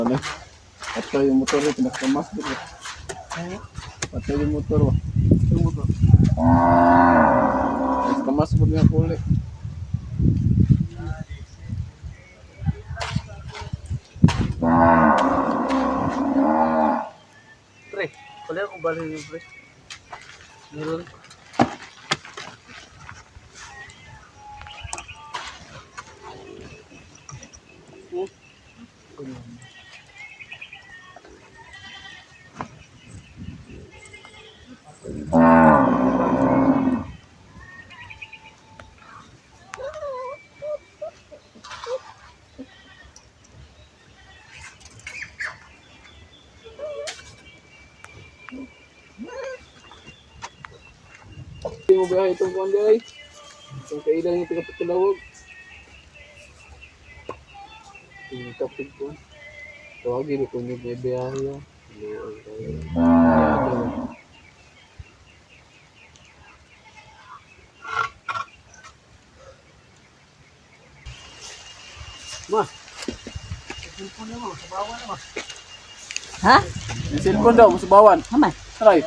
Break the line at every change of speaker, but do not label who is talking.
Ano? Patay yung motor eh, pinakamas dito. Patay yung motor ba? Yung motor. Pinakamas po nga kuli.
Pre, pala ko balik yung pre. Meron.
Hindi mo biyahe itong kuwan ay. Itong kailan yung pinapagkalawag. Yung kapit ko. Tawagin ko yung may biyahe yan. Ma, cellphone na mo, sabawan na ma.
Ha?
yung cellphone daw, masabawan.
Aman.
Aray.